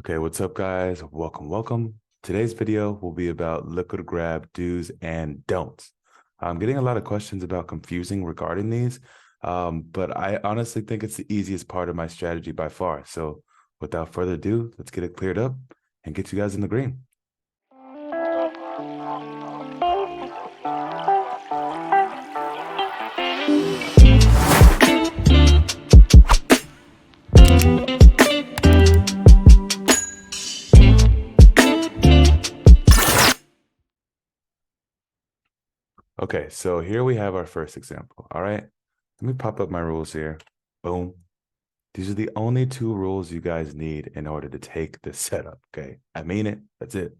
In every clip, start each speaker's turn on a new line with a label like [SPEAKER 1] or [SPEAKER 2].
[SPEAKER 1] Okay, what's up, guys? Welcome. Today's video will be about liquid grab do's and don'ts. I'm getting a lot of questions about confusing regarding these, but I honestly think it's the easiest part of my strategy by far. So without further ado, let's get it cleared up and get you guys in the green. Okay, so here we have our first example. All right, let me pop up my rules here. Boom. These are the only two rules you guys need in order to take this setup. Okay, I mean it. That's it.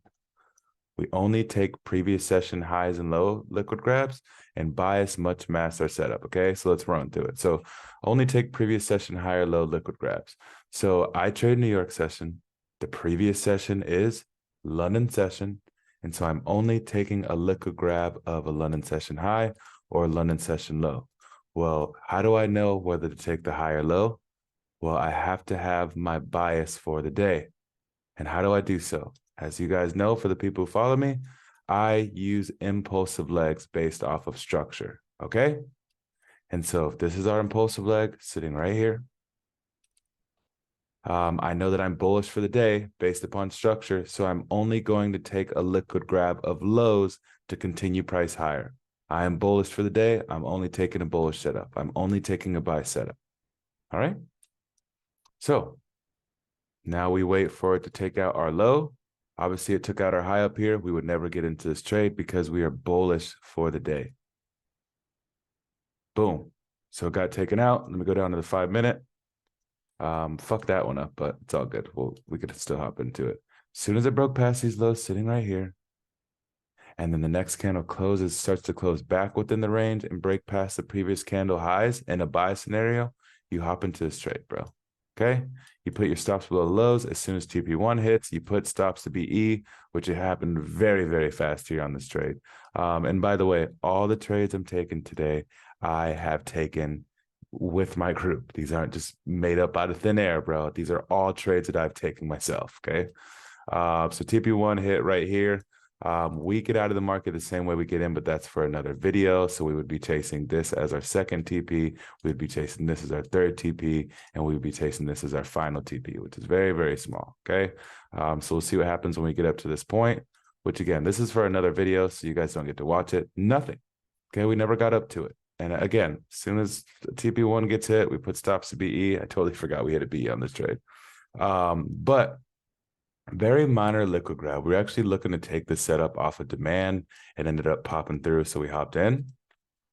[SPEAKER 1] We only take previous session highs and low liquid grabs and bias much mass our setup. Okay, so let's run through it. So only take previous session high or low liquid grabs. So I trade New York session. The previous session is London session. And so I'm only taking a liquid grab of a London session high or a London session low. Well, how do I know whether to take the high or low? Well, I have to have my bias for the day. And how do I do so? As you guys know, for the people who follow me, I use impulsive legs based off of structure. Okay. And so if this is our impulsive leg sitting right here, I know that I'm bullish for the day based upon structure. So I'm only going to take a liquid grab of lows to continue price higher. I am bullish for the day. I'm only taking a bullish setup. I'm only taking a buy setup. All right. So now we wait for it to take out our low. Obviously, it took out our high up here. We would never get into this trade because we are bullish for the day. Boom. So it got taken out. Let me go down to the 5 minute. Fuck that one up, but it's all good. We could still hop into it. As soon as it broke past these lows sitting right here, and then the next candle closes, starts to close back within the range and break past the previous candle highs in a buy scenario, you hop into this trade, bro. Okay. You put your stops below the lows. As soon as TP1 hits, you put stops to BE, which it happened very, very fast here on this trade. And by the way, all the trades I'm taking today, I have taken with my group. These aren't just made up out of thin air, bro. These are all trades that I've taken myself. Okay. So TP1 hit right here. We get out of the market the same way we get in, but that's for another video. So we would be chasing this as our second TP. We'd be chasing this as our third TP, and we would be chasing this as our final TP, which is very, very small. Okay. So we'll see what happens when we get up to this point, which again, this is for another video. So you guys don't get to watch it. Nothing. Okay. We never got up to it. And again, as soon as TP1 gets hit, we put stops to BE. I totally forgot we had a BE on this trade. But very minor liquid grab. We are actually looking to take this setup off of demand and ended up popping through. So we hopped in.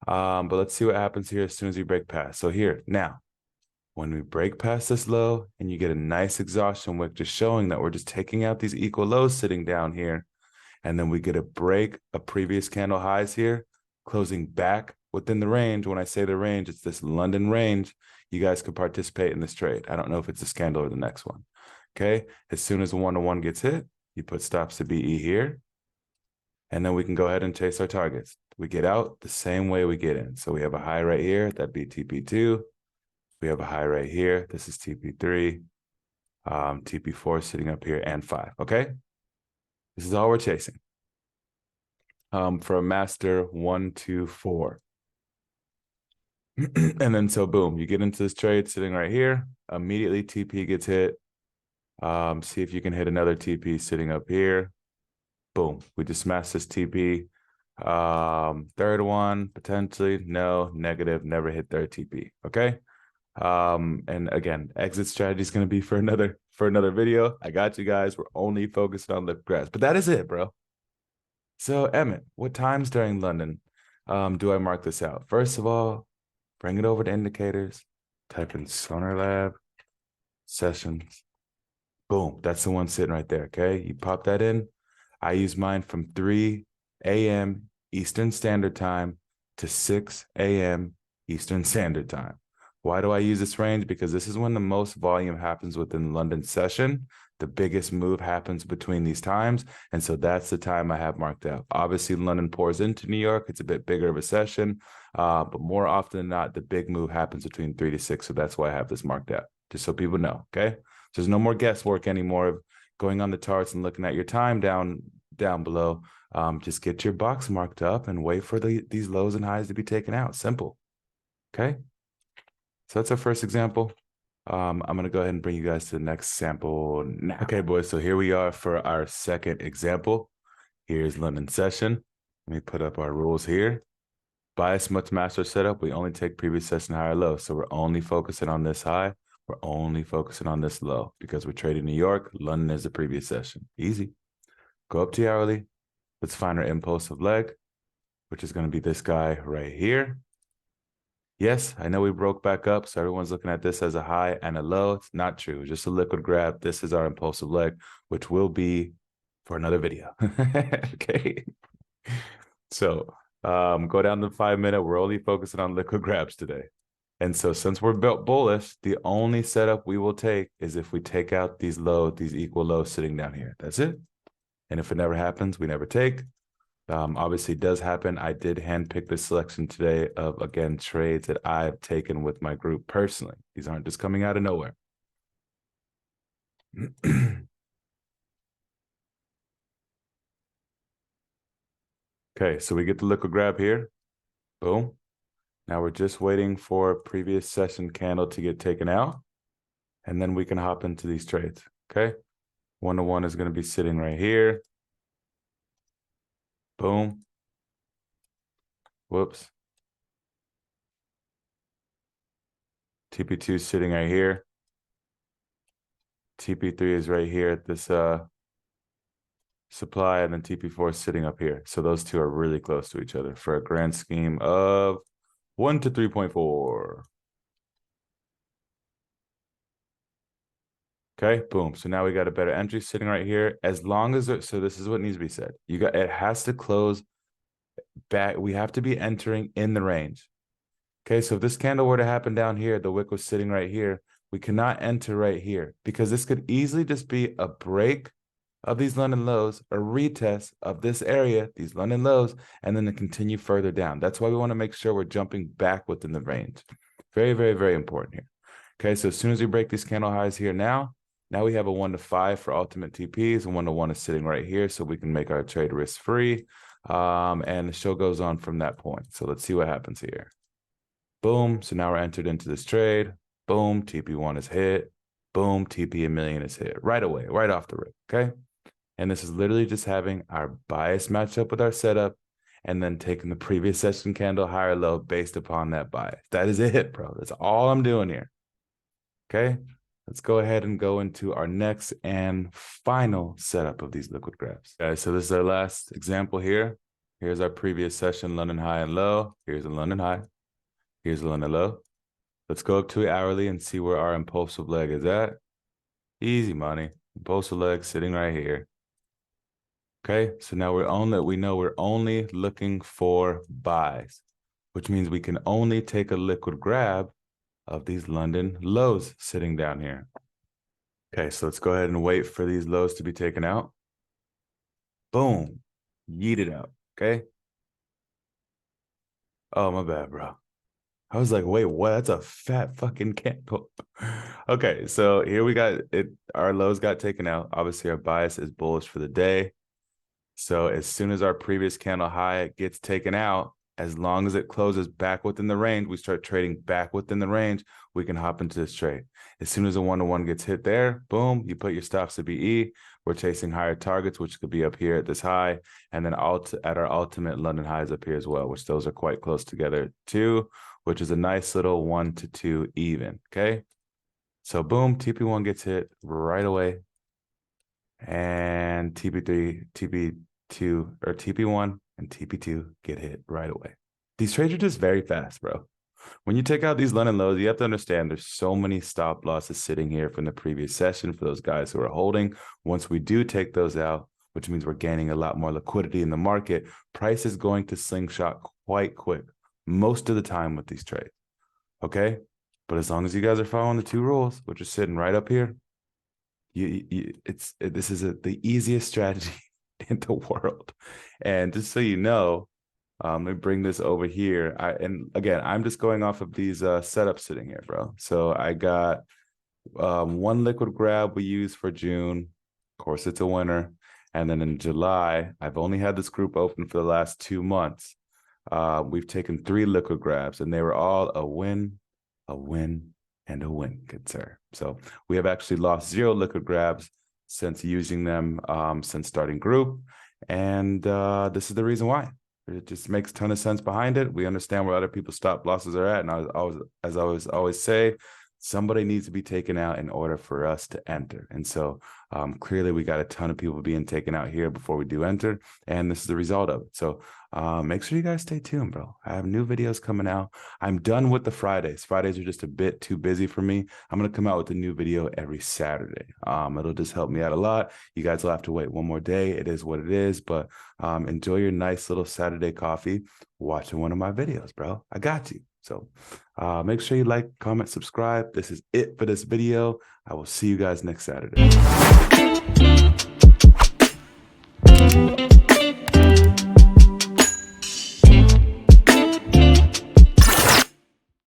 [SPEAKER 1] But let's see what happens here as soon as we break past. So here, now, when we break past this low and you get a nice exhaustion wick, just showing that we're just taking out these equal lows sitting down here. And then we get a break of previous candle highs here, closing back within the range. When I say the range, it's this London range. You guys could participate in this trade. I don't know if it's this candle or the next one. Okay. As soon as 1-to-1 gets hit, you put stops to BE here. And then we can go ahead and chase our targets. We get out the same way we get in. So we have a high right here. That'd be TP2. We have a high right here. This is TP3. TP4 sitting up here and 5. Okay. This is all we're chasing. For a master 1, 2, 4. And then so boom, you get into this trade sitting right here. Immediately TP gets hit. See if you can hit another TP sitting up here. Boom. We just smashed this TP. Third one, potentially. No, negative. Never hit third TP. Okay. And again, exit strategy is going to be for another video. I got you guys. We're only focused on lip grass, but that is it, bro. So Emmett, what times during London do I mark this out? First of all, bring it over to indicators. Type in Sonar Lab sessions. Boom, that's the one sitting right there, okay? You pop that in. I use mine from 3 a.m. Eastern Standard Time to 6 a.m. Eastern Standard Time. Why do I use this range? Because this is when the most volume happens within London session. The biggest move happens between these times. And so that's the time I have marked out. Obviously, London pours into New York. It's a bit bigger of a session. But more often than not, the big move happens between 3 to 6. So that's why I have this marked out, just so people know, okay? There's no more guesswork anymore. going on the charts and looking at your time down below, just get your box marked up and wait for these lows and highs to be taken out. Simple. Okay. So that's our first example. I'm going to go ahead and bring you guys to the next sample now. Okay, boys. So here we are for our second example. Here's London session. Let me put up our rules here. Bias must match our setup. We only take previous session high or low. So we're only focusing on this high. We're only focusing on this low because we're trading New York. London is the previous session. Easy. Go up to your hourly. Let's find our impulsive leg, which is going to be this guy right here. Yes, I know we broke back up, so everyone's looking at this as a high and a low. It's not true. Just a liquid grab. This is our impulsive leg, which will be for another video. Okay. So go down to 5 minute. We're only focusing on liquid grabs today. And so since we're built bullish, the only setup we will take is if we take out these lows, these equal lows sitting down here. That's it. And if it never happens, we never take. Obviously it does happen. I did handpick this selection today of, again, trades that I've taken with my group personally. These aren't just coming out of nowhere. Okay, so we get the liquid grab here. Boom. Now we're just waiting for previous session candle to get taken out. And then we can hop into these trades. Okay. 1-to-1 is going to be sitting right here. Boom. Whoops. TP2 is sitting right here. TP3 is right here at this supply, and then TP4 is sitting up here. So those two are really close to each other for a grand scheme of 1 to 3.4. Okay, boom. So now we got a better entry sitting right here. As long as so this is what needs to be said. It has to close back. We have to be entering in the range. Okay, so if this candle were to happen down here, the wick was sitting right here, we cannot enter right here because this could easily just be a break of these London lows, a retest of this area, these London lows, and then to continue further down. That's why we want to make sure we're jumping back within the range. Very, very, very important here. Okay, so as soon as we break these candle highs here now we have a 1 to 5 for ultimate TPs, and 1-to-1 is sitting right here, so we can make our trade risk free. And the show goes on from that point. So let's see what happens here. Boom. So now we're entered into this trade. Boom. TP1 is hit. Boom. TP a million is hit right away, right off the rip. Okay. And this is literally just having our bias match up with our setup and then taking the previous session candle higher low based upon that bias. That is it, bro. That's all I'm doing here. Okay. Let's go ahead and go into our next and final setup of these liquid grabs. Okay, so this is our last example here. Here's our previous session, London high and low. Here's a London high. Here's a London low. Let's go up to hourly and see where our impulsive leg is at. Easy money. Impulsive leg sitting right here. Okay, so now we know we're only looking for buys, which means we can only take a liquid grab of these London lows sitting down here. Okay, so let's go ahead and wait for these lows to be taken out. Boom. Yeet it out. Okay. Oh, my bad, bro. I was like, wait, what? That's a fat fucking candle. Okay, so here we got it. Our lows got taken out. Obviously, our bias is bullish for the day. So as soon as our previous candle high gets taken out, as long as it closes back within the range, we start trading back within the range, we can hop into this trade. As soon as a 1-to-1 gets hit there, boom, you put your stops to BE. We're chasing higher targets, which could be up here at this high, and then at our ultimate London highs up here as well, which those are quite close together too, which is a nice little 1 to 2 even, okay? So boom, TP1 gets hit right away, and TP2 or TP1 and TP2 get hit right away. These trades are just very fast, bro. When you take out these London lows, you have to understand there's so many stop losses sitting here from the previous session for those guys who are holding. Once we do take those out, which means we're gaining a lot more liquidity in the market, price is going to slingshot quite quick most of the time with these trades. Okay? But as long as you guys are following the 2 rules, which are sitting right up here, this is the easiest strategy in the world. And just so you know, let me bring this over here. And again, I'm just going off of these setups sitting here, bro. So I got 1 liquid grab we use for June. Of course, it's a winner. And then in July, I've only had this group open for the last 2 months. We've taken 3 liquid grabs, and they were all a win, and a win, good sir. So we have actually lost 0 liquid grabs since using them, since starting group. And this is the reason why. It just makes a ton of sense behind it. We understand where other people's stop losses are at. And as I always say, somebody needs to be taken out in order for us to enter. And so clearly we got a ton of people being taken out here before we do enter. And this is the result of it. So make sure you guys stay tuned, bro. I have new videos coming out. I'm done with the Fridays. Fridays are just a bit too busy for me. I'm going to come out with a new video every Saturday. It'll just help me out a lot. You guys will have to wait one more day. It is what it is. But enjoy your nice little Saturday coffee watching one of my videos, bro. I got you. So make sure you like, comment, subscribe. This is it for this video. I will see you guys next Saturday.